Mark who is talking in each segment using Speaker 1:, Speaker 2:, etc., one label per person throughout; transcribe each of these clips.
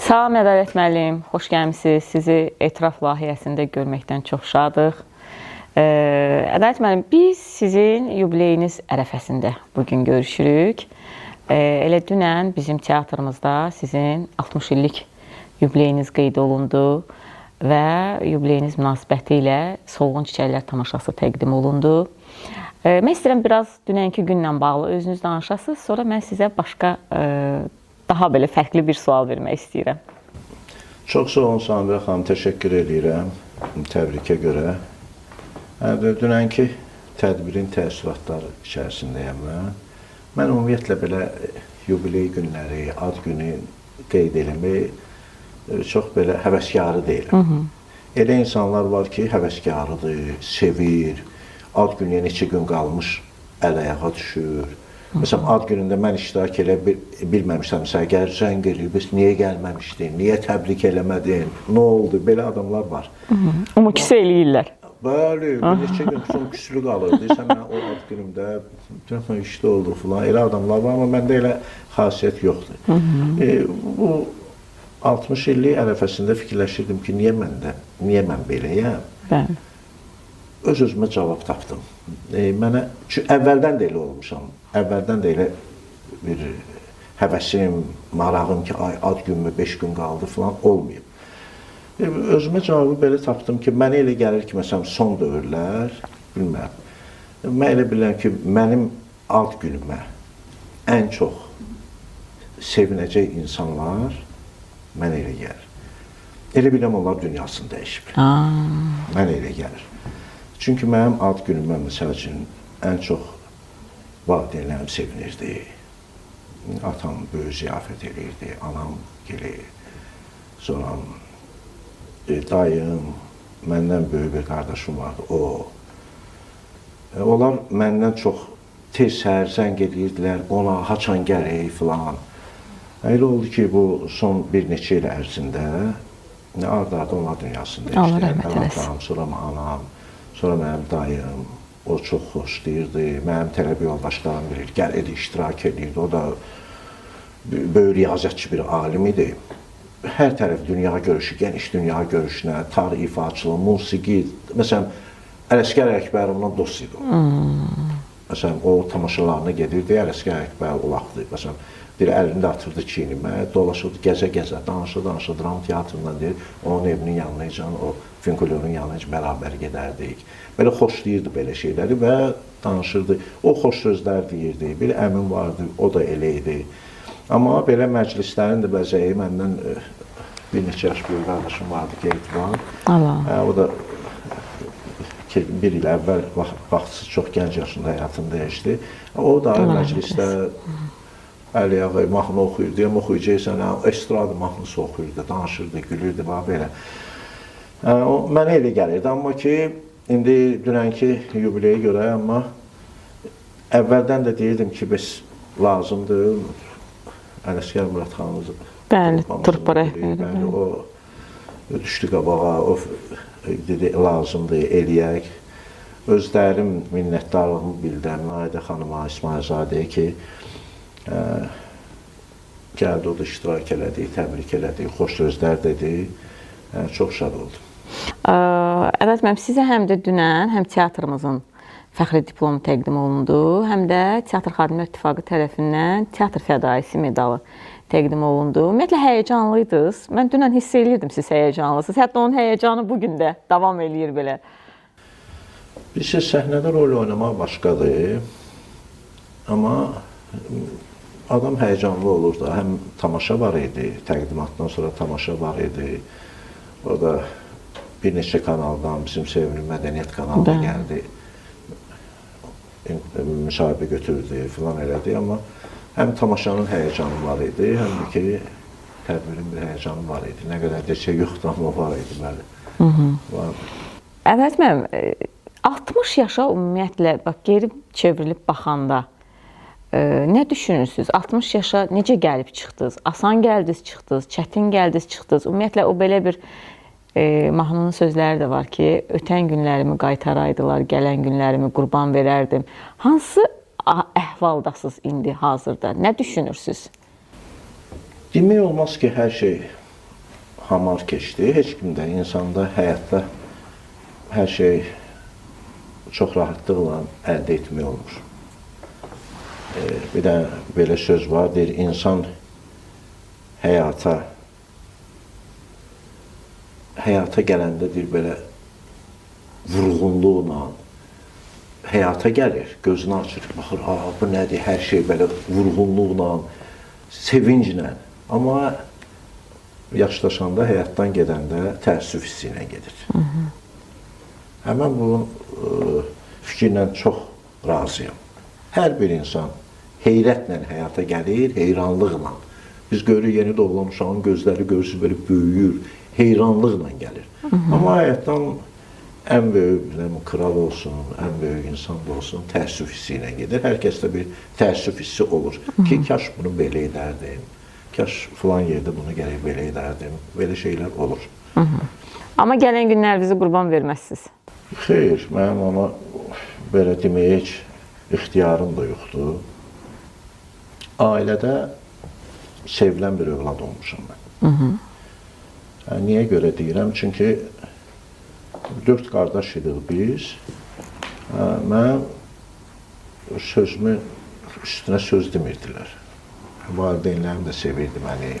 Speaker 1: Salam Ədalət müəllim, xoş gəlmisiniz. Sizi etiraf layihəsində görməkdən çox şadıq. Ədalət müəllim, biz sizin yubileyiniz ərəfəsində bugün görüşürük. Elə dünən bizim teatrımızda sizin 60 illik yubileyiniz qeyd olundu və yubileyiniz münasibəti ilə Solğun Çiçəklər tamaşası təqdim olundu. Mən istəyirəm biraz dünənki günlə bağlı özünüz danışasınız, sonra mən sizə başqa daha belə fərqli bir sual vermək istəyirəm.
Speaker 2: Çox sağ olun Samira xanım, təşəkkür edirəm təbrikə görə. Dünənki tədbirin təəssüratları içərisindəyəm mən. Mən ümumiyyətlə belə yubiley günləri, ad günü qeyd eləmək çox belə həvəskarı deyiləm. Elə insanlar var ki, həvəskarıdır, sevir, ad günüyə neçə gün qalmış əl-ayağa düşür. Məsələn, ad günündə mən iştirak elə bilməmişəmsə, əgər zəng eləyir, biz niyə gəlməmişdin, niyə təbrik eləmədin, nə oldu, belə adamlar var.
Speaker 1: Amma küsə eləyirlər.
Speaker 2: Bəli, bir neçə gün sonra küslü qalır. Deyirsən, mən o ad günümdə işdə oldu filan, elə adamlar var, amma məndə elə xasiyyət yoxdur. Bu 60 illik ərəfəsində fikirləşirdim ki, niyə mən beləyəm?
Speaker 1: Bəli.
Speaker 2: Öz-özümə cavab tapdım. Çünki əvvəldən də elə olmuşam. Əvvəldən də elə bir həvəsim, marağım ki, ad günmü, 5 gün qaldı filan olmayıb. Özümə cavabı belə tapdım ki, mənə elə gəlir ki, məsələn, son dövrlər, bilməm, mən elə bilirəm ki, mənim ad günümə ən çox sevinəcək insanlar mənə elə gəlir. Elə bilirəm, onlar dünyasını dəyişib. Mənə elə gəlir. Çünki mənim ad günümə, məsəl üçün, ən çox valideynlərim sevinirdi. Atam böyük ziyafət edirdi, anam gəlir. Sonra dayım, məndən böyük bir qardaşım vardı, o. Onlar məndən çox tez səhər zəng edirdilər, ona haçan gəlir filan. Elə oldu ki, bu son bir neçə il ərzində ard-arda onlar dünyasında işləyir. Sonra anam, sonra mənim dayım, o çox xoşlayırdı, mənim tələbə yoldaşlarım bilir, gəlirdi, iştirak edirdi, o da böyük riyazətçi bir alim idi. Hər tərəf dünya görüşü, geniş dünya görüşünə, tarix ifaçılığı, musiqi, məsələn, Ələsgər Əkbərovla dost idi o. Məsələn, o tamaşalarına gedirdi, Ələsgər Əkbərov o vaxtı, məsələn, bir əlində atırdı çiynimə, dolaşırdı, gəzə-gəzə, danışa-danışa, dram teatrından deyir, onun evinin yanına, o Finkulyorun yanına bərabər gedərdik. Belə xoşlayırdı belə şeyləri və danışırdı. O xoş sözlər deyirdi, bir əmim vardı, o da elə idi. Amma belə məclislərin də bəzəyi məndən bir neçə yaş böyük qardaşım vardı ki, Etibar. O da bir il əvvəl vaxtsız çox gənc yaşında həyatını dəyişdi. O da məclisdə əl-ayağı mahnı oxuyurdu, deyəm oxuyacaqsan, estrada mahnısı oxuyurdu, danışırdı, gülürdü, belə. Mənə elə gəlirdi, amma ki, indi dünənki yubileyə görə, amma əvvəldən də deyirdim ki, biz lazımdır, Ələsgər Muradxanımızı
Speaker 1: turpa rəhbəri.
Speaker 2: O düşdü qabağa, o dedi, lazımdır, eləyək. Özlərim minnətdarlığımı bildirəm, Naidə xanıma, İsmailzadəyə ki, gəldi, o da iştirak elədi, təbrik elədi, xoş sözlər dedi, çox şad oldum.
Speaker 1: Ədalət müəllim, sizə həm də dünən, həm teatrımızın fəxri diplomu təqdim olundu, həm də Teatr Xadimlər İttifaqı tərəfindən Teatr Fədaisi medalı təqdim olundu. Ümumiyyətlə, həyəcanlıydınız. Mən dünən hiss edirdim siz həyəcanlısınız. Hətta onun həyəcanı bugün də davam eləyir belə.
Speaker 2: Bilirsiniz, səhnədə rol oynamaq başqadır, amma adam həyəcanlı olur da, həm tamaşa var idi, təqdimatdan sonra tamaşa var idi. O da bir neçə kanaldan, bizim sevimli mədəniyyət kanalına gəldi, müsahibə götürdü, filan elədi, amma həm tamaşanın həyəcanı var idi, həm də ki, tədbirin bir həyəcanı var idi. Nə qədər desə yoxdur, amma var idi, bəli.
Speaker 1: Ədalət müəllim, 60 yaşa ümumiyyətlə, geri çevrilib baxanda, nə düşünürsünüz? 60 yaşa necə gəlib çıxdınız? Asan gəldiniz, çıxdınız, çətin gəldiniz, çıxdınız. Ümumiyyətlə, o belə bir mahnının sözləri də var ki, ötən günlərimi qaytaraydılar, gələn günlərimi qurban verərdim. Hansı əhvaldasınız indi hazırda? Nə düşünürsünüz?
Speaker 2: Demək olmaz ki, hər şey hamar keçdi. Heç kimdə, insanda, həyatda hər şey çox rahatlıqla əldə etmək olmur. Bir də belə söz var, deyir, insan həyata gələndə deyir, belə vurğunluqla həyata gəlir, gözünü açır, baxır, bu nədir, hər şey belə vurğunluqla, sevinclə. Amma yaşlaşanda, həyatdan gedəndə təəssüf hissi ilə gedir. Həmən bu fikirlə çox razıyam. Hər bir insan heyrətlə həyata gəlir, heyranlıqla. Biz görürük, yeni doğulan uşağın gözləri görürsünüz, belə böyüyür, heyranlıqla gəlir. Amma həyatdan ən böyük, kral olsun, ən böyük insan da olsun, təəssüf hissi ilə gedir. Hər kəsdə bir təəssüf hissi olur ki, kaş bunu belə edərdim, kaş filan yerdə bunu gərək belə edərdim, belə şeylər olur.
Speaker 1: Amma gələn günlərinizi qurban verməzsiniz.
Speaker 2: Xeyr, mənim ona belə deməyə heç ixtiyarım da yoxdur. Ailədə sevilən bir övlad olmuşam mən. Niyə görə deyirəm? Çünki 4 qardaş idik biz. Mən sözümü üstünə söz demirdilər. Valideynlərim də sevirdi məni.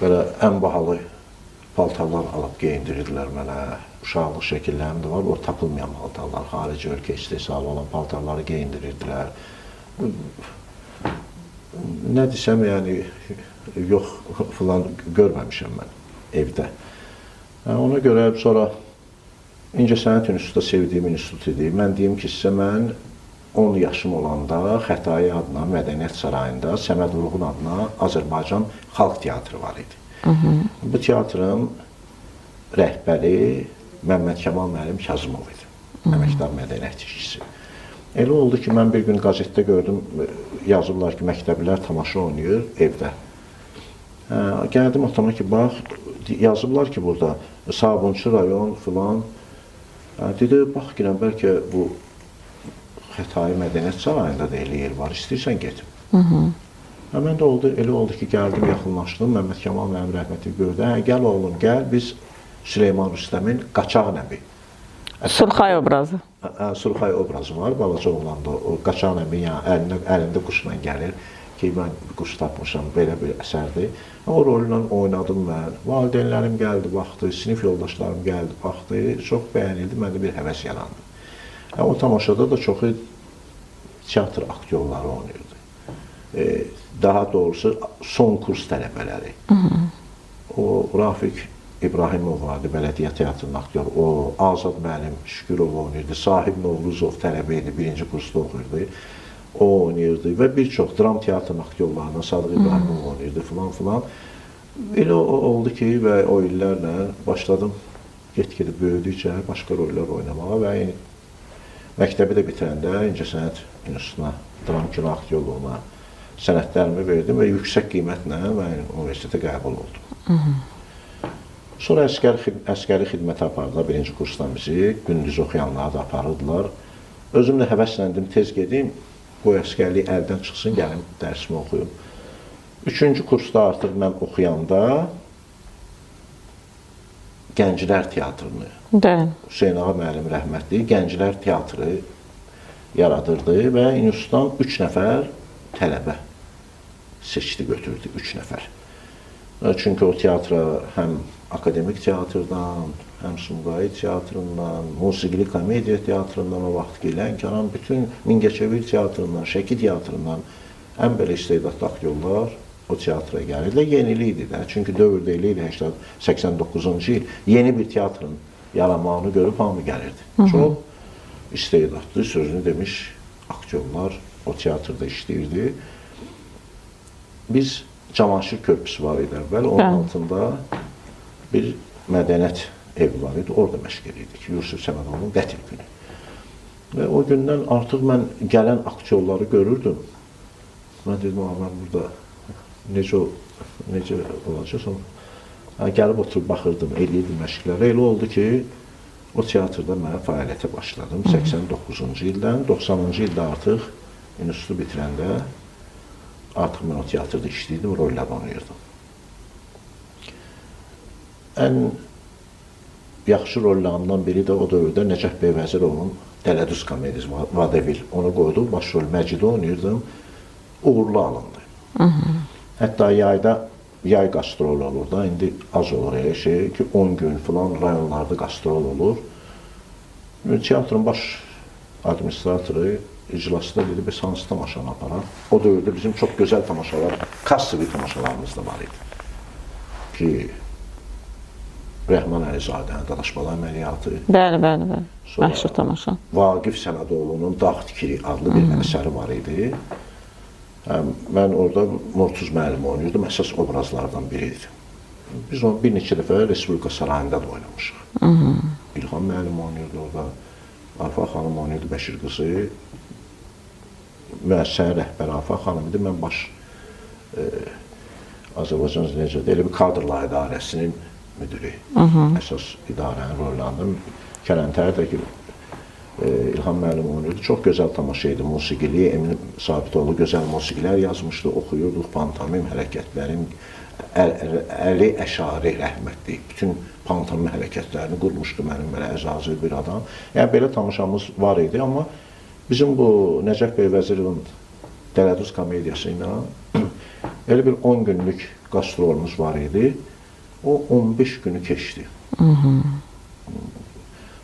Speaker 2: Belə ən bahalı paltarlar alıb geyindirirdilər mənə. Uşaqlıq şəkillərim də var, o tapılmayan paltarlar. Xarici ölkə istehsalı olan paltarları geyindirirdilər. Nə desəm, yəni, yox filan görməmişəm mən evdə. Ona görə sonra İncəsənət İnstitutu sevdiyim institut idi. Mən deyim ki, sizə mən 10 yaşım olanda Xətai adına Mədəniyyət Sarayında Səməd Vurğun adına Azərbaycan Xalq Teatrı var idi. Bu teatrın rəhbəri Məmməd Kəmal müəllim Kazımov idi. Əməkdar mədəniyyət işçisi. Elə oldu ki, mən bir gün qazetdə gördüm, yazırlar ki, məktəblilər tamaşa oynayır evdə. Gəldim otama ki, bax, yazıblar ki, burada Sabunçu rayon filan. Dedi, bax, girəm, bəlkə bu Xətai Mədəniyyət Sarayında da elə yer var, istəyirsən getim. Mən də oldu, elə oldu ki, gəldim, yaxınlaşdım, Məmməd Kəmal mənim rəhməti gördü. Gəl oğlum, gəl, biz Süleyman Rüstəmin Qaçaq Nəbi.
Speaker 1: Surxay obrazı.
Speaker 2: Surxay obrazı var, balaca oğlanda. O Qaçaq Nəbi, yəni əlində quşla gəlir ki, mən quş tapmışam, belə bir əsərdir. O rollə oynadım mən. Valideynlərim gəldi, baxdı, sinif yoldaşlarım gəldi, baxdı. Çox bəyənildi, məndə bir həvəs yarandı. O tamaşada da çoxu teatr aktyorları oynayırdı. Daha doğrusu son kurs tələbələri. O Rafiq İbrahimov vardı, Bələdiyyə Teatrının aktyoru. O Azad müəllim Şükürov oynayırdı. Sahib Novruzov tələbə idi, 1-ci kursda oxuyurdu. O oynayırdı və bir çox dram teatrının aktyorlarından Sadıq İbrahimov oynayırdı filan. Elə oldu ki, və o illərlə başladım get-gedə böyüdükcə başqa roller oynamağa və məktəbi də bitirəndə İncəsənət İnstitutuna dram kino aktyorluğuna sənədlərimi verdim və yüksək qiymətlə mən universitetə qəbul oldum. Sonra əskəri xidmətə apardılar, 1-ci kursdan bizi, gündüz oxuyanları da aparırdılar. Özüm də həvəsləndim, tez gedim, qoy əskərlik əldən çıxsın, gəlim dərsimi oxuyum. 3-cü kursda artıq mən oxuyanda Gənclər Teatrını, Hüseyn Ağa müəllim rəhmətli, Gənclər Teatrı yaradırdı və institutdan 3 nəfər tələbə seçdi, götürdü, 3 nəfər. Çünki o teatra həm akademik teatrdan, həm Sumqayıt teatrından, musiqili komediya teatrından o vaxt ki, Lənkəran, bütün Mingəçevir teatrından, Şəki teatrından ən belə istedadlı aktyorlar o teatra gəlirlər. Yenilik idi də, çünki dövr deyil, 89-cu il yeni bir teatrın yaranmağını görüb hamı gəlirdi. Çox istedadlı, sözünü demiş aktyorlar o teatrda işləyirdi. Biz Cavanşir körpüsü var idi əvvəl, onun altında bir mədəniyyət evi var idi, orada məşq edirdik, Yusuf Səmədovun qətil günü. Və o gündən artıq mən gələn aktyorları görürdüm. Mən dedim, mən burada necə olacaq? Gəlib oturub baxırdım, eləyirdim məşqləri. Elə oldu ki, o teatrda mən fəaliyyətə başladım 89-cu ildən. 90-cı ildə artıq institutu bitirəndə artıq mən o teatrda işləyirdim, rollər oynayırdım. ən yaxşı rollarından biri də o dövrdə Nəcəf bəy Vəzirovun Dələduz komediyası, Vadevil. Onu qoydu, başrol Məcidi oynayırdım. Uğurlu alındı. Hətta yay qastrol olur da, indi az olur şey ki 10 gün falan rayonlarda qastrol olur. Teatrın baş administratoru iclasda dedi, biz hansı tamaşanı aparaq? O dövrdə bizim çox gözəl tamaşalar, kassavi tamaşalarımız da var idi. Ki, Rəhman Əlizadənin Dadaşbala əməliyyatı.
Speaker 1: Bəli. Məşhur tamaşa.
Speaker 2: Vaqif Səmədoğlu'nun Dağ Tikiri adlı bir əsəri var idi. Mən orada Murtuz müəllim oynuyordum, əsas obrazlardan biriydi. Biz onu bir neçə dəfə Respublika Sarayında da oynamışıq. İlham müəllim oynuyordum orada, Arfa xanım oynuyordum, Bəşir qızı. Müəssisənin rəhbəri Arfa xanım idi, mən baş Azərbaycan necədir, elə bir kadrlar idarəsinin müdürü. Əsas idarənin rollarında. Kələntər də ki, İlham müəllim oynuyordum. Çox gözəl tamaşa idi, musiqili, Emin Sabitoğlu gözəl musiqilər yazmışdı, oxuyurduq, pantomim hərəkətlərin, Əli Əşari rəhmətli, bütün pantomim hərəkətlərini qurmuşdu mənim belə əzazir bir adam. Yəni, belə tamaşamız var idi, amma bizim bu Nəcəf bəy Vəzirovun Dələduz komediyası ilə elə bir 10 günlük qastrolumuz var idi. O 15 günü keçdi.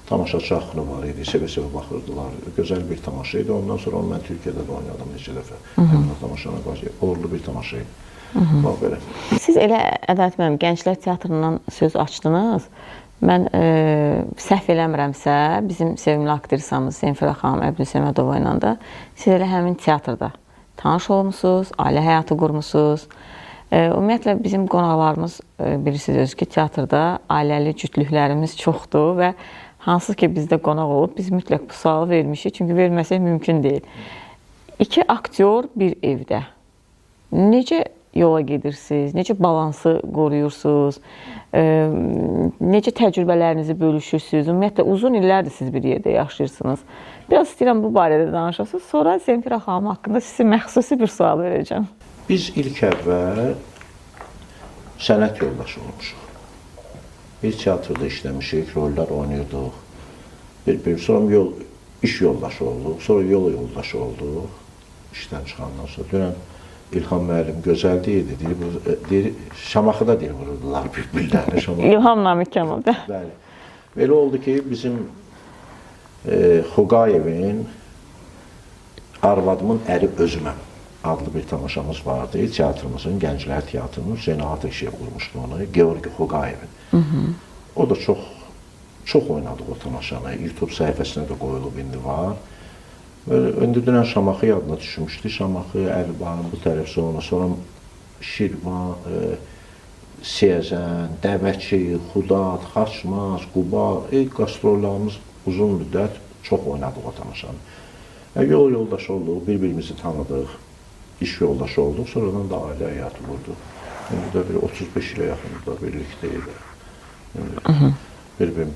Speaker 2: Tamaşaçı axını var idi, sevə-sevə baxırdılar. Gözəl bir tamaşa idi. Ondan sonra onu mən Türkiyədə də oynadım neçə dəfə. Həmin o tamaşana qarşı uğurlu bir tamaşa idi. Bax belə.
Speaker 1: Siz elə Ədalət müəllim Gənclər Teatrından söz açdınız. Mən səhv eləmirəmsə, bizim sevimli aktrisamız Zemfira xanım Əbdülsəmədova ilə də siz elə həmin teatrda tanış olmusunuz, ailə həyatı qurmusunuz. Ümumiyyətlə bizim qonaqlarımız bilirsiniz özü ki, teatrda ailəli cütlüklərimiz çoxdur və hansı ki bizdə qonaq olub, biz mütləq bu sualı vermişik, çünki verməsək mümkün deyil. 2 aktyor bir evdə. Necə yola gedirsiniz? Necə balansı qoruyursunuz? Necə təcrübələrinizi bölüşürsünüz? Ümumiyyətlə, uzun illərdir siz bir yerdə yaşayırsınız. Biraz istəyirəm bu barədə danışasınız. Sonra Zemfira xanım haqqında sizə məxsusi bir sual verəcəm.
Speaker 2: Biz ilk əvvəl sənət yoldaşı olmuşuq. Bir teatrda işləmişik, rollar oynuyorduk. Sonra iş yoldaşı olduq, sonra yol yoldaşı olduq. İşdən çıxandan sonra. Dünən İlham müəllim gözəl deyirdi, Şamaxıda deyir vururdular bir-birlərini.
Speaker 1: İlham Namik Kəmal.
Speaker 2: Bəli. Belə oldu ki, bizim Xoqayevin Arvadımın əri özüməm adlı bir tamaşamız vardı. Teatrımızın, Gənclər Teatrının Hüseyin Ateşev qurmuşdu onu, Georgi Xoqayevin. O da çox oynadı o tamaşanı. YouTube səhifəsinə də qoyulub indi var. İndi dünən Şamaxı yadına düşmüşdü. Şamaxı, Əlibağın bu tərəf sonra Şirvan, Siyəzən, Dəvəçi, Xudad, Xaçmaz, Quba, qastrollarımız uzun müddət çox oynadıq o tamaşanı. Yol yoldaşı olduq, bir-birimizi tanıdıq, iş yoldaşı olduq, sonradan da ailə həyatı qurduq. İndi də bir 35 ilə yaxında birlikdəyik.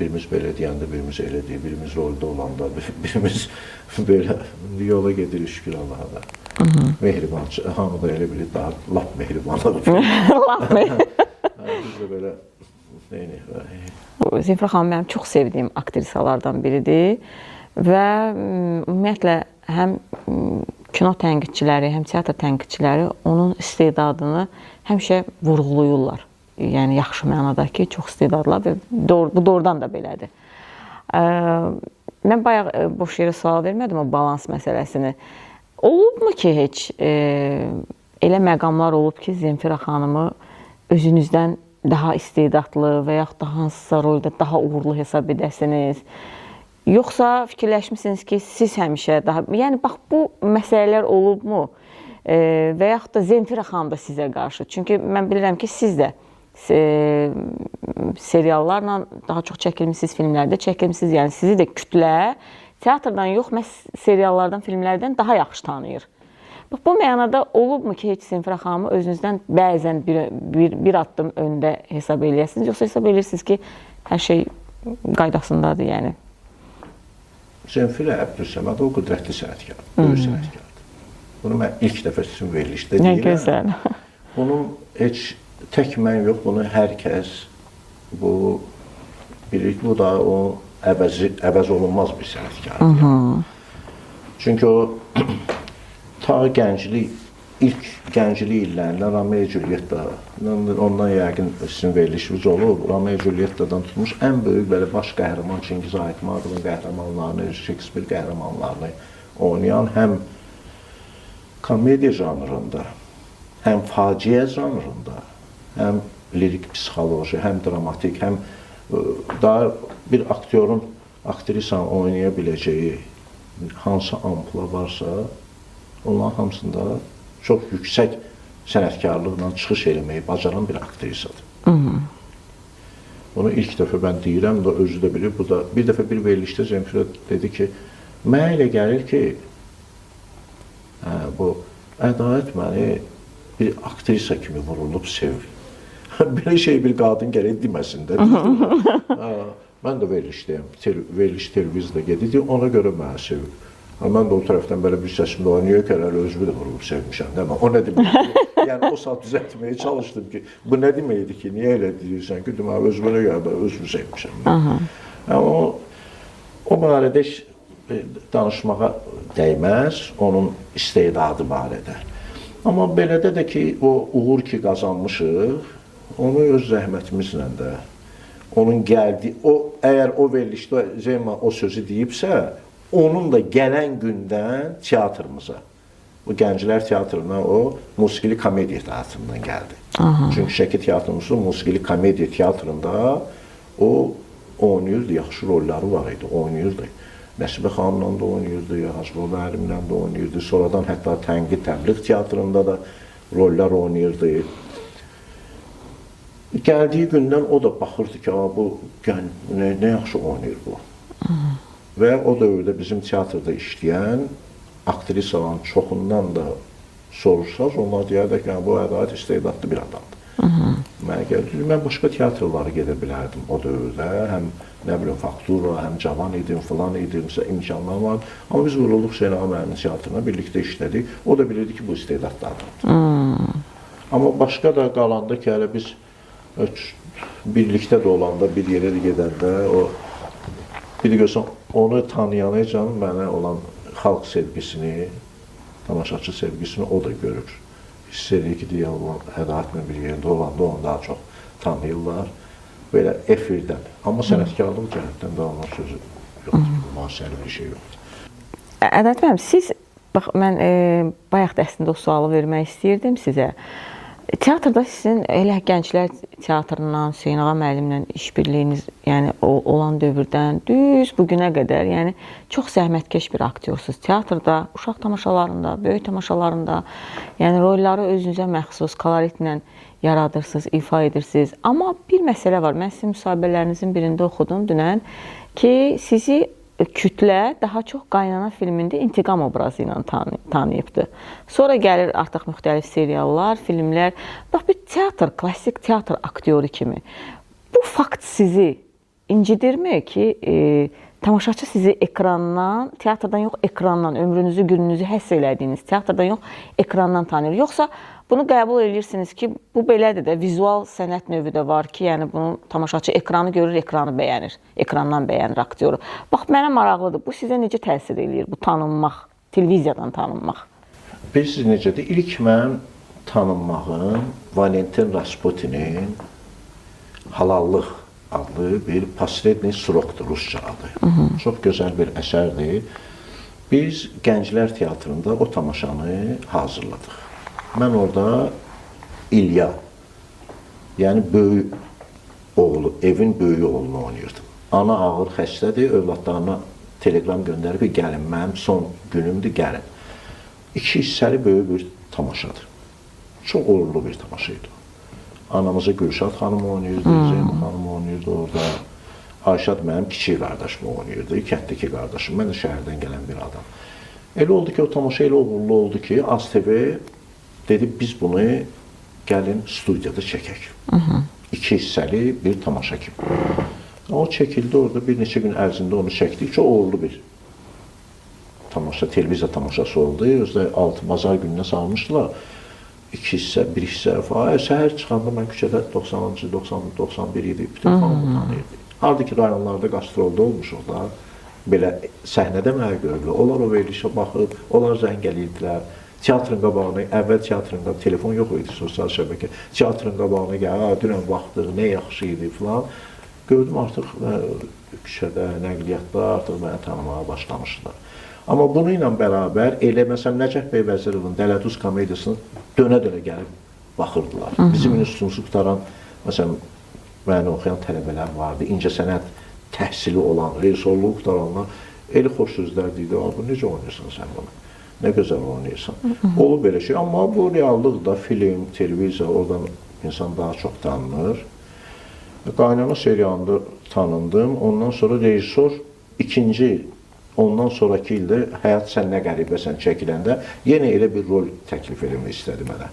Speaker 2: Birimiz belə deyəndə, birimiz elə deyir, birimiz rolda olanda, birimiz belə yola gedirik, şükür Allaha da. Mehribançı, hamı da elə bilir, daha lap mehribanlıq.
Speaker 1: Lap mehribanlıq.
Speaker 2: Biz də belə,
Speaker 1: Zemfira xanım mənim çox sevdiyim aktrisalardan biridir və ümumiyyətlə həm kino tənqidçiləri, həm teatr tənqidçiləri onun istedadını həmişə vurğulayırlar. Yəni, yaxşı mənadakı çox istedadlar və bu doğrudan da belədir. Mən bayaq boş yerə sual vermədim o balans məsələsini. Olubmu ki, heç elə məqamlar olub ki, Zemfira xanımı özünüzdən daha istedadlı və yaxud da hansısa rolda daha uğurlu hesab edəsiniz? Yoxsa fikirləşmişsiniz ki, siz həmişə daha... Yəni, bax, bu məsələlər olubmu? Və yaxud da Zemfira xanım da sizə qarşı. Çünki mən bilirəm ki, siz də seriallarla daha çox çəkilmişsiniz, filmlərdə çəkilmişsiniz. Yəni, sizi də kütlə teatrdan yox, məhz seriallardan, filmlərdən daha yaxşı tanıyır. Bax, bu mənada olubmu ki, heç Zemfira xanımı özünüzdən bəzən bir addım öndə hesab eləyəsiniz, yoxsa hesab eləyirsiniz ki, hər şey qaydasındadır, yəni?
Speaker 2: Zemfira Əbdülsəmədov qüdrətli sənətkardır, böyük sənətkardır. Bunu mən ilk dəfə sizin verilişdə deyirəm.
Speaker 1: Nə gözəl.
Speaker 2: Bunun heç tək mən yox, bunu hər kəs bu bilirik, bu da o əvəz olunmaz bir sənətkardır. Çünki o ta ilk gənclik illərində Romeo and Julietta, ondan yəqin sizin verilişiniz olub, Romeo and Julietta'dan tutmuş ən böyük belə baş qəhrəman Çingiz Aytmatovun qəhrəmanlarını, Shakespeare qəhrəmanlarını oynayan həm komediya janrında, həm faciə janrında, həm lirik psixoloji, həm dramatik, həm daha bir aktyorun, aktrisanın oynaya biləcəyi hansı ampula varsa, onların hamısında çox yüksək sənətkarlıqla çıxış eləməyi bacaran bir aktrisadır. Bunu ilk dəfə mən deyirəm da, özü də bilir. Bu da bir dəfə bir verilişdə Zemfira dedi ki, mənə elə gəlir ki, bu Ədalət məni bir aktrisa kimi vurulub sevir. Belə şey bir qadın gərək deməsin də. Mən də verilişdəyəm, veriliş televiziyada gedir, ona görə mənə sevir. Mən də o tərəfdən belə bir səsimdə var, niyə kərəli özümü də vurulub sevmişəm, demə. O nə deməkdir? Yəni o saat düzəltməyə çalışdım ki, bu nə deməkdir ki, niyə elə deyirsən ki, demək, özümə görə özümü sevmişəm. O barədə danışmağa dəyməz, onun istedadı barədə. Amma belədə də ki, o uğur ki qazanmışıq, onu öz zəhmətimizlə də, onun gəldiyi, əgər o verilişdə Zeyma o sözü deyibsə, onun da gələn gündən teatrımıza, bu Gənclər Teatrına o musiqili komediya teatrından gəldi. Çünki Şəki Teatrımızın musiqili komediya teatrında o oynayırdı, yaxşı rolları var idi, oynayırdı. Nəsibə xanımla da oynayırdı, Hacıbaba müəllimlə də oynayırdı, sonradan hətta Tənqid Təbliğ Teatrında da roller oynayırdı. Gəldiyi gündən o da baxırdı ki, bu nə yaxşı oynayır bu. Və o dövrdə bizim teatrda işləyən aktrisaların çoxundan da soruşsaz, onlar deyərdə ki, bu Ədalət istedadlı bir adamdır. Mənə gəldi, mən başqa teatrlara gedə bilərdim o dövrdə, həm nə bilim faktura, həm cavan idim, filan idim, imkanlar var. Amma biz vurulduq Hüseyin Ağa müəllimin teatrına, birlikdə işlədik. O da bilirdi ki, bu istedadlı adamdır. Amma başqa da qalanda ki, hələ biz birlikdə də olanda, bir yerə də gedəndə, bir də görsən, onu tanıyanacan mənə olan xalq sevgisini, tamaşaçı sevgisini o da görür. Hiss edir ki, Ədalətlə bir yerində olanda onu daha çox tanıyırlar. Belə efirdən. Amma sənətkarlıq cəhətdən də onun sözü yoxdur. Müasirli bir şey yoxdur.
Speaker 1: Ədalət müəllim, siz, bax, mən bayaq da əslində o sualı vermək istəyirdim sizə. Teatrda sizin elə Gənclər Teatrından, Hüseyin Ağa müəllimlə işbirliyiniz, yəni olan dövrdən düz bugünə qədər, yəni çox zəhmətkeş bir aktyorsunuz. Teatrda, uşaq tamaşalarında, böyük tamaşalarında, yəni rolları özünüzə məxsus koloritlə yaradırsınız, ifa edirsiniz. Amma bir məsələ var, mən sizin müsahibələrinizin birində oxudum dünən ki, sizi kütlə daha çox Qaynana filmində intiqam obrazı ilə tanıyıbdır. Sonra gəlir artıq müxtəlif seriallar, filmlər. Bax, bir teatr, klassik teatr aktyoru kimi. Bu fakt sizi incidirmi ki, tamaşaçı sizi ekrandan, teatrdan yox, ekrandan, ömrünüzü, gününüzü həss elədiyiniz teatrdan yox, ekrandan tanıyır. Yoxsa bunu qəbul edirsiniz ki, bu belədir də, vizual sənət növü də var ki, yəni bunu tamaşaçı ekranı görür, ekranı bəyənir, ekrandan bəyənir aktyoru. Bax, mənə maraqlıdır, bu sizə necə təsir edir, bu tanınmaq, televiziyadan tanınmaq?
Speaker 2: Bilirsiniz necədir? İlk mən tanınmağım Valentin Rasputinin Halallıq adlı bir Posredni Surokdur, Rusça adı. Çox gözəl bir əsərdir. Biz Gənclər Teatrında o tamaşanı hazırladıq. Mən orada İlya, yəni böyük oğlu, evin böyük oğlunu oynayırdım. Ana ağır xəstədir, övladlarına telegram göndərib ki, gəlin, mənim son günümdür, gəlin. 2 hissəli böyük bir tamaşadır. Çox uğurlu bir tamaşaydı. Anamızı Gülşad xanım oynayırdı, Zeynep xanım oynayırdı orada. Ayşad mənim kiçik qardaşım oynayırdı, kətdəki qardaşım, mən də şəhərdən gələn bir adam. Elə oldu ki, o tamaşa elə uğurlu oldu ki, AzTV dedi, biz bunu gəlin studiyada çəkək. 2 hissəli bir tamaşa kimi. O çəkildi orada, bir neçə gün ərzində onu çəkdik. Çox uğurlu bir tamaşa, televiziya tamaşası oldu. Özdə 6 bazar gününə salmışdılar. 2 hissə, 1 hissə falan. Səhər çıxanda mən küçədə 90-cı, 91 idi. Bütün hamı tanıyırdı. Harada ki, rayonlarda qastrolda olmuşuq da, belə səhnədə mənə görürlər. Onlar o verilişə baxıb, onlar zəng eləyirdilər. Teatrın qabağına, əvvəl teatrın qabağına, telefon yox idi, sosial şəbəkə. Teatrın qabağına gəlir, dünən baxdıq, nə yaxşı idi falan. Gördüm artıq küçədə, nəqliyyatda artıq məni tanımağa başlamışdılar. Amma bunu ilə bərabər elə məsələn Nəcəf bəy Vəzirovun Dələduz komediyasını dönə-dönə gəlib baxırdılar. Bizim institutumuzu qutaran, məsələn, məni oxuyan tələbələr vardı, incəsənət təhsili olan, rejissorluğu qutaranlar elə xoş sözlər deyirdi, bu necə oynayırsan sən bunu, nə gözəl oynayırsan. Olub belə şey, amma bu reallıqda film, televiziya, oradan insan daha çox tanınır. Qaynana serialında tanındım, ondan sonra rejissor ikinci, ondan sonraki ildə Həyat sən nə qəribəsən çəkiləndə yenə elə bir rol təklif eləmək istədi mənə.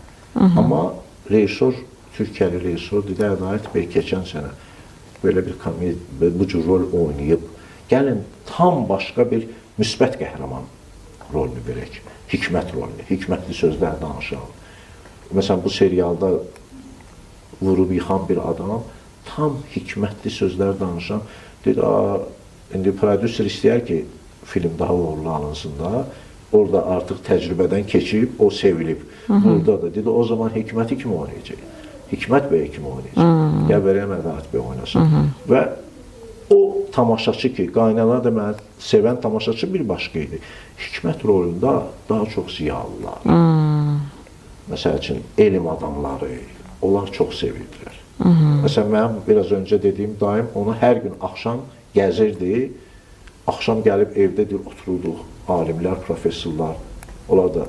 Speaker 2: Amma rejissor, Türkiyəli rejissor dedi, Ədalət bəy keçən sənə belə bir komediya, bu cür rol oynayıb, gəlin tam başqa bir müsbət qəhrəman rolunu verək, hikmət rolunu, hikmətli sözlər danışalım. Məsələn, bu serialda vurub yıxan bir adam tam hikmətli sözlər danışan, dedi, indi prodüser istəyər ki, film daha uğurlu alınsın da, orada artıq təcrübədən keçib, o sevilib. Burada da dedi, o zaman Hikməti kim oynayacaq? Hikmət bəy kim oynayacaq? Qəbərəyə Ədalət bəy oynasın. Və o tamaşaçı ki, qaynana da mənə sevən tamaşaçı bir başqa idi. Hikmət rolunda daha çox ziyalılar. Məsəl üçün, elm adamları, onlar çox sevirdilər. Məsələn, mənim biraz öncə dediyim daim onu hər gün axşam gəzirdi. Axşam gəlib evdə otururduq, alimlər, professorlar, onlar da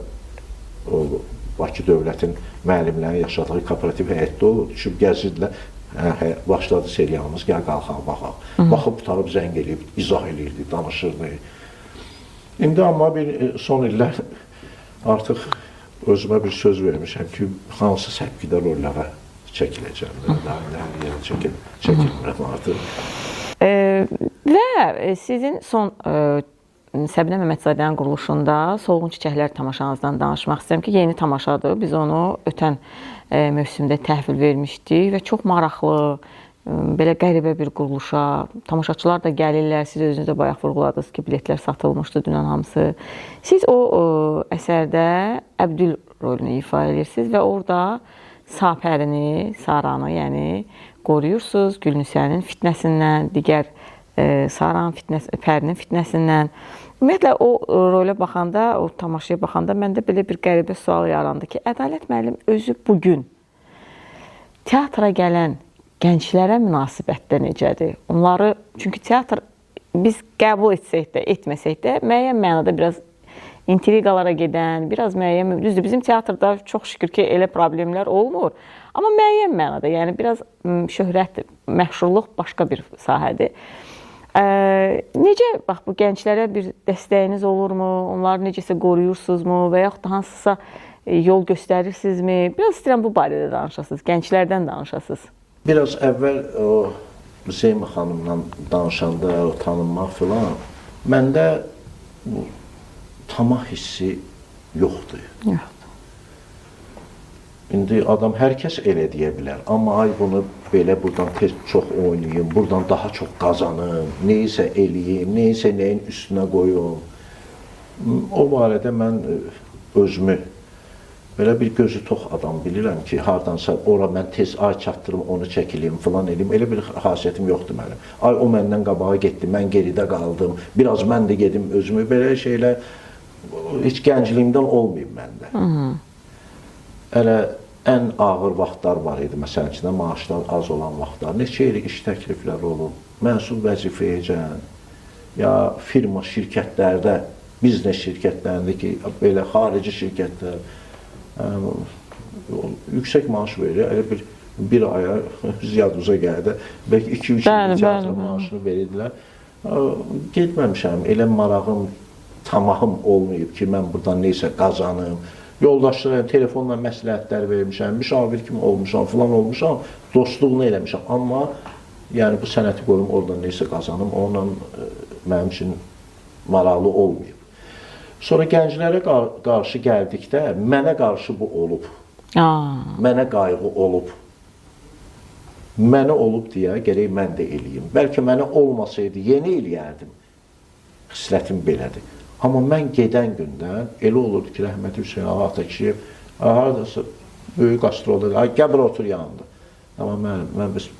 Speaker 2: Bakı dövlətin müəllimlərin yaşadığı kooperativ həyətdə olur, düşüb gəzirdilər, başladı serialımız, gəl qalxaq, baxaq. Baxıb, tutarıb, zəng eləyib, izah eləyirdi, danışırdı. İndi amma son illər artıq özümə bir söz vermişəm ki, hansı səpkidə rollara çəkiləcəm, daha hər yerə çəkilmirəm artıq.
Speaker 1: Və sizin son Səbinə Məmmədzadənin quruluşunda Solğun Çiçəklər tamaşanızdan danışmaq istəyirəm ki, yeni tamaşadır. Biz onu ötən mövsümdə təhvil vermişdik və çox maraqlı, belə qəribə bir quruluşa, tamaşaçılar da gəlirlər, siz özünüz də bayaq vurğuladınız ki, biletlər satılmışdı dünən hamısı. Siz o əsərdə Əbdül rolunu ifa edirsiniz və orada Sapərini, Saranı, yəni qoruyursunuz Gülnüsənin fitnəsindən, digər Saranın Pərinin fitnəsindən. Ümumiyyətlə, o rolə baxanda, o tamaşaya baxanda məndə belə bir qəribə sual yarandı ki, Ədalət müəllim özü bugün teatra gələn gənclərə münasibətdə necədir? Onları, çünki teatr biz qəbul etsək də, etməsək də, müəyyən mənada biraz intriqalara gedən, biraz müəyyən, düzdür, bizim teatrda çox şükür ki, elə problemlər olmur. Amma müəyyən mənada, yəni biraz şöhrət, məşhurluq başqa bir sahədir. Necə, bax, bu gənclərə bir dəstəyiniz olurmu? Onları necəsə qoruyursunuzmu? Və yaxud da hansısa yol göstərirsinizmi? Biraz istəyirəm bu barədə danışasınız, gənclərdən danışasınız.
Speaker 2: Biraz əvvəl o Zeymə xanımla danışanda, o tanınmaq filan, məndə tamah hissi yoxdur.
Speaker 1: Yoxdur.
Speaker 2: İndi adam hər kəs elə deyə bilər, amma ay bunu belə buradan tez çox oynayım, buradan daha çox qazanım, neysə eləyim, neysə nəyin üstünə qoyum. O barədə mən özümü belə bir gözü tox adam bilirəm ki, hardansa ora mən tez ay çatdırım, onu çəkilim, filan eləyim. Elə bir xasiyyətim yoxdur mənim. Ay o məndən qabağa getdi, mən geridə qaldım, biraz mən də gedim özümü, belə şeylər heç gəncliyimdən olmayıb məndə. Hələ ən ağır vaxtlar var idi, məsələn ki, maaşlar az olan vaxtlar, neçə il iş təklifləri olub, mənsul vəzifəyəcən, ya firma şirkətlərdə, biznes şirkətlərində ki, belə xarici şirkətlər yüksək maaş verir, elə bir aya ziyaduza gəldi, bəlkə 2-3 il teatr maaşını verirdilər. Getməmişəm, elə marağım, tamahım olmayıb ki, mən buradan neysə qazanım. Yoldaşlara telefonla məsləhətlər vermişəm, müşavir kimi olmuşam, filan olmuşam, dostluğunu eləmişəm. Amma yəni bu sənəti qoyum, oradan neysə qazanım, onunla mənim üçün maraqlı olmayıb. Sonra gənclərə qarşı gəldikdə, mənə qarşı bu olub. Mənə qayğı olub. Mənə olub deyə gərək mən də eləyim. Bəlkə mənə olmasaydı, yeni eləyərdim. Xislətim belədir. Amma mən gedən gündən elə olurdu ki, rəhməti Hüseyin Ağa Atakişiyev haradasa böyük qastrolda, gəl bura otur yanımda. Amma mən biz,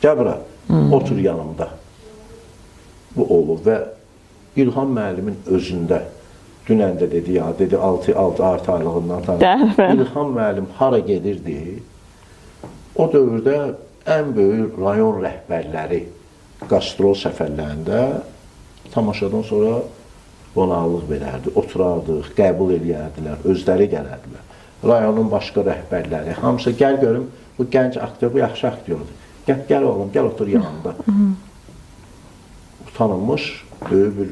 Speaker 2: gəl bura, otur yanımda. Bu olub və İlham müəllimin özündə, dünən də dedi ya, dedi 6 aylığından tanıdım. İlham müəllim hara gedirdi? O dövrdə ən böyük rayon rəhbərləri qastrol səfərlərində tamaşadan sonra qonaqlıq verərdi, oturardıq, qəbul eləyərdilər, özləri gələrdilər. Rayonun başqa rəhbərləri, hamısı gəl görüm, bu gənc aktyor, bu yaxşı aktyordur. Gəl oğlum, gəl otur yanında. Tanınmış, böyük bir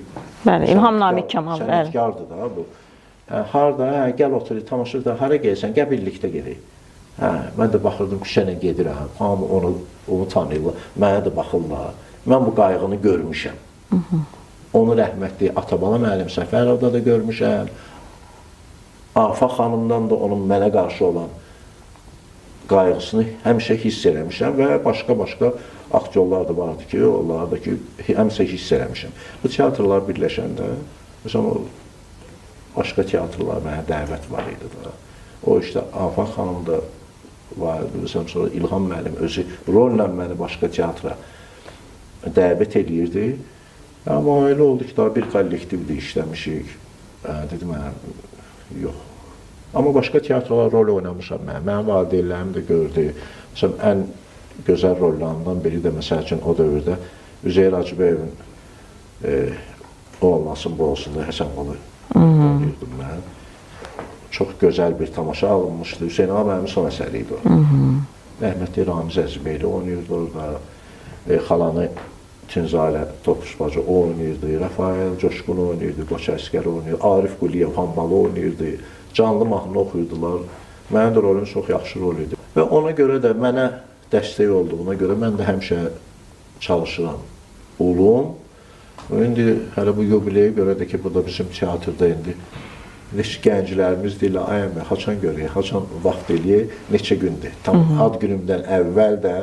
Speaker 1: İlham Namiq Kamal
Speaker 2: sənətkardır da bu. Harada, gəl otur, tamaşada, hara gəlsən, gəl birlikdə gedək. Mən də baxırdım, küçənə gedirəm, hamı onu tanıyırlar, mənə də baxırlar. Mən bu qayğını görmüşəm. Onu rəhmətli Atabala müəllim Səfərovda da görmüşəm. Afaq xanımdan da onun mənə qarşı olan qayğısını həmişə hiss eləmişəm və başqa aktyorlar da vardı ki, onlar da ki, həmişə hiss eləmişəm. Bu teatrlar birləşəndə, məsələn, başqa teatrlar mənə dəvət var idi da. O işte Afaq xanım da var idi, məsələn, sonra İlham müəllim özü rolla məni başqa teatra dəvət edirdi. Amma elə oldu ki, daha bir kollektivdə işləmişik. Dedim, yox. Amma başqa teatrlar rol oynamışam mən. Mənim valideynlərim də gördü. Məsələn, ən gözəl rollarından biri də, məsəl üçün, o dövrdə Üzeyir Hacıbəyevin O olmasın, bu olsun da Həsənqulu oynayırdım mən. Çox gözəl bir tamaşa alınmışdı. Hüseyin Ağa mənim son əsəri idi o. Rəhmətli Ramiz Əzibeyli oynayırdı orada. Xalanı Tinzalə Topuş bacı oynayırdı, Rafael Coşqun oynayırdı, Qoça Əskər oynayırdı, Arif Quliyev Hambalı oynayırdı, canlı mahnı oxuyurdular. Mənim də rolum çox yaxşı rol idi. Və ona görə də mənə dəstək olduğuna görə mən də həmişə çalışıram. Olum. İndi hələ bu yubileyə görə də ki, bu da bizim teatrda indi gənclərimiz deyirlər, ay əmə, haçan görək, haçan vaxt eləyək, neçə gündür. Tam ad günümdən əvvəl də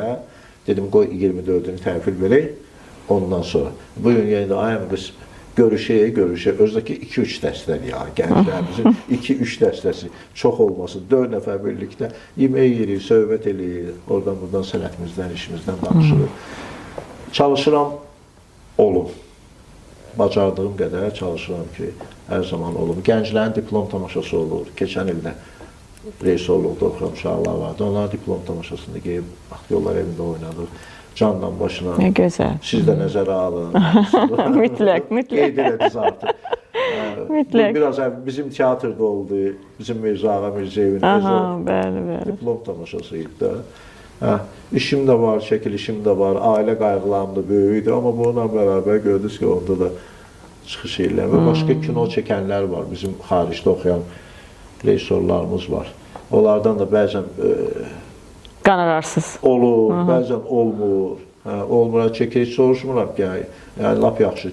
Speaker 2: dedim, qoy 24-ünü təhvil verək. Ondan sonra. Bu gün yenə də ayəm biz görüşək. Özdəki 2-3 dəstəli ya, gənclərimizin 2-3 dəstəsi çox olması, 4 nəfər birlikdə yemək yeyirik, söhbət eləyirik, oradan-buradan sənətimizdən, işimizdən danışırıq. Çalışıram, olum. Bacardığım qədər çalışıram ki, hər zaman olum. Gənclərin diplom tamaşası olur. Keçən ildə rejissorluqda oxuyan uşaqlar vardı. Onlar diplom tamaşasında qeyib aktyorlar evində oynadır. Candan başına.
Speaker 1: Ne güzel.
Speaker 2: Siz de nəzərə alın.
Speaker 1: Mütləq.
Speaker 2: Qeyd elədiniz artıq.
Speaker 1: Mütləq.
Speaker 2: Biraz bizim teatrda oldu. Bizim Mirza Ağa Mirzəyevin
Speaker 1: bəli.
Speaker 2: diplom tamaşasıydı da. İşim də var, çəkilişim də var, ailə qayğılarım da böyükdür. Amma bununla bərabər gördünüz ki, onda da çıxış edirlər. Və başqa kino çəkənlər var. Bizim xaricdə oxuyan rejissorlarımız var. Onlardan da bəzən
Speaker 1: qanararsız
Speaker 2: olur, bəzən olmur. Olmur, çəkiliş soruşmuram ki, yəni lap yaxşı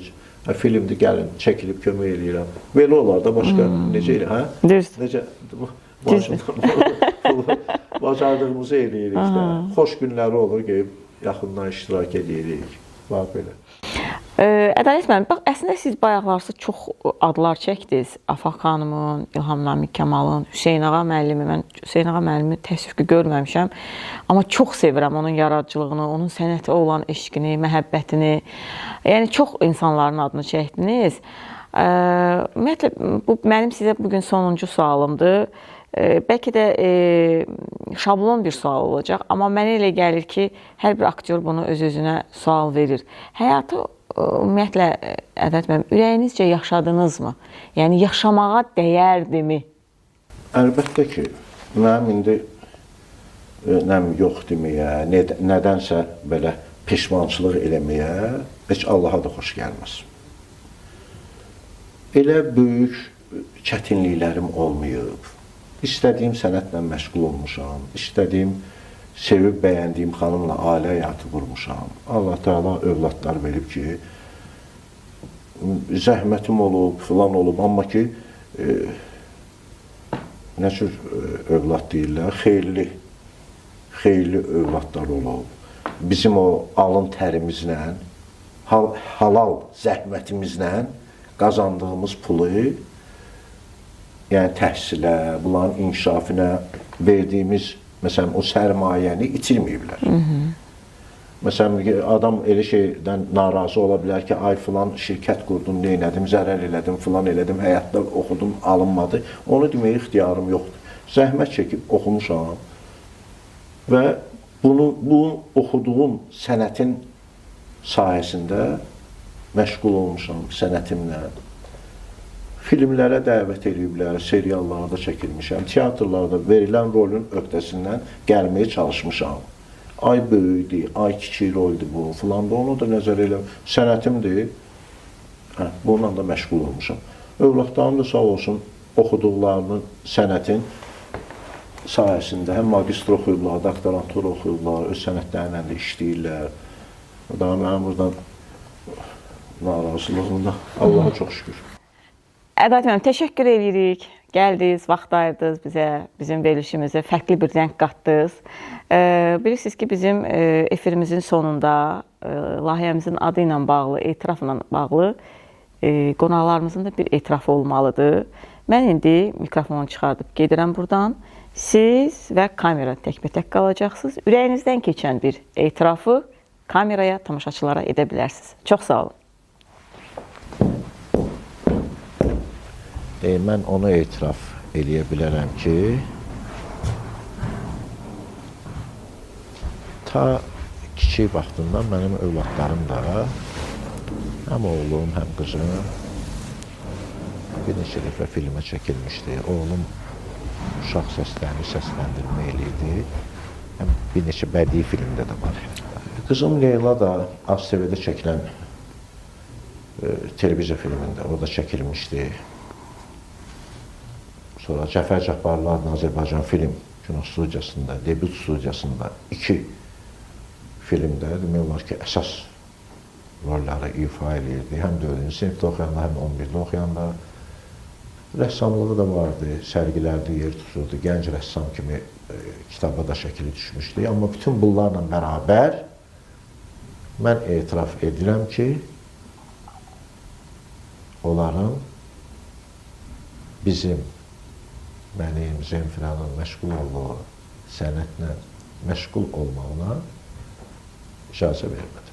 Speaker 2: filmdir, gəlin, çəkilib kömək eləyirəm. Belə olar da başqa necə eləyir, hə?
Speaker 1: Düzdür.
Speaker 2: Necə bacardığımızı eləyirik də. Xoş günləri olur, qeyib yaxından iştirak edirik. Var belə.
Speaker 1: Ədalət müəllim, bax, əslində siz bayaqlarsa çox adlar çəkdiniz. Afaq xanımın, İlham Namiq Kamalın, Hüseyin Ağa müəllimi. Mən Hüseyin Ağa müəllimi təəssüf ki, görməmişəm. Amma çox sevirəm onun yaradıcılığını, onun sənətə olan eşqini, məhəbbətini. Yəni, çox insanların adını çəkdiniz. Ümumiyyətlə, bu mənim sizə bugün sonuncu sualımdır. Bəlkə də şablon bir sual olacaq. Amma mənə elə gəlir ki, hər bir aktyor bunu öz-özünə sual verir. Həyatı ümumiyyətlə, Ədalət müəllim, ürəyinizcə yaşadınızmı? Yəni, yaşamağa dəyərdimi?
Speaker 2: Əlbəttə ki, mənim indi yox deməyə, nədənsə belə peşmançılıq eləməyə heç Allaha da xoş gəlməz. Elə böyük çətinliklərim olmayıb. İstədiyim sənətlə məşğul olmuşam, istədiyim sevib bəyəndiyim xanımla ailə həyatı qurmuşam. Allah Teala övladlar verib ki, zəhmətim olub, filan olub, amma ki, nə cür övlad deyirlər, xeyirli övladlar olub. Bizim o alın tərimizlə, halal zəhmətimizlə qazandığımız pulu, yəni təhsilə, bunların inkişafına verdiyimiz, məsələn, o sərmayəni itirməyiblər. Məsələn, adam elə şeydən narazı ola bilər ki, ay filan şirkət qurdum, neynədim, zərər elədim, filan elədim, həyatda oxudum, alınmadı. Onu deməyə ixtiyarım yoxdur. Zəhmət çəkib oxumuşam və bu oxuduğum sənətin sayəsində məşğul olmuşam sənətimlə. Filmlərə dəvət ediblər, seriallarda çəkilmişəm, teatrlarda verilən rolün öhdəsindən gəlməyə çalışmışam. Ay böyükdür, ay kiçik roldür bu, filan da onu da nəzər elə, sənətimdir. Bununla da məşğul olmuşam. Övladlarım da sağ olsun, oxuduqlarının sənətin sayəsində həm magistr oxuyublar, doktorantur oxuyublar, öz sənətlərlə də işləyirlər. Daha mənim buradan narazılığımda Allaha çox şükür.
Speaker 1: Ədalət müəllim, təşəkkür edirik. Gəldiniz, vaxt ayırdınız bizə, bizim verilişimizə fərqli bir rəng qatdınız. Bilirsiniz ki, bizim efirimizin sonunda layihəmizin adı ilə bağlı, etirafla bağlı qonaqlarımızın da bir etirafı olmalıdır. Mən indi mikrofonu çıxardıb gedirəm buradan. Siz və kamera təkbətək qalacaqsınız. Ürəyinizdən keçən bir etirafı kameraya, tamaşaçılara edə bilərsiniz. Çox sağ olun.
Speaker 2: Mən onu etiraf eləyə bilərəm ki, ta kiçik vaxtından mənim övladlarım da, həm oğlum, həm qızım bir neçə dəfə filmə çəkilmişdi. Oğlum uşaq səslərini səsləndirmə eləyirdi. Həm bir neçə bədii filmdə də var. Qızım Leyla da ASTV-də çəkilən televiziya filmində, o da çəkilmişdi. Sonra Cəfər Cabbarlıların Azərbaycan Film Kino Studiyasında, debüt studiyasında 2 filmdə demək olar ki, əsas rolları ifa edirdi. Həm 4-cü sinifdə oxuyanda, həm 11-də oxuyanda. Rəssamlığı da vardı, sərgilərdə yer tuturdu. Gənc rəssam kimi kitaba da şəkili düşmüşdü. Amma bütün bunlarla bərabər mən etiraf edirəm ki, onların bizim mənim, Zemfiranın məşğul olduğu sənətlə məşğul olmağına icazə verməz.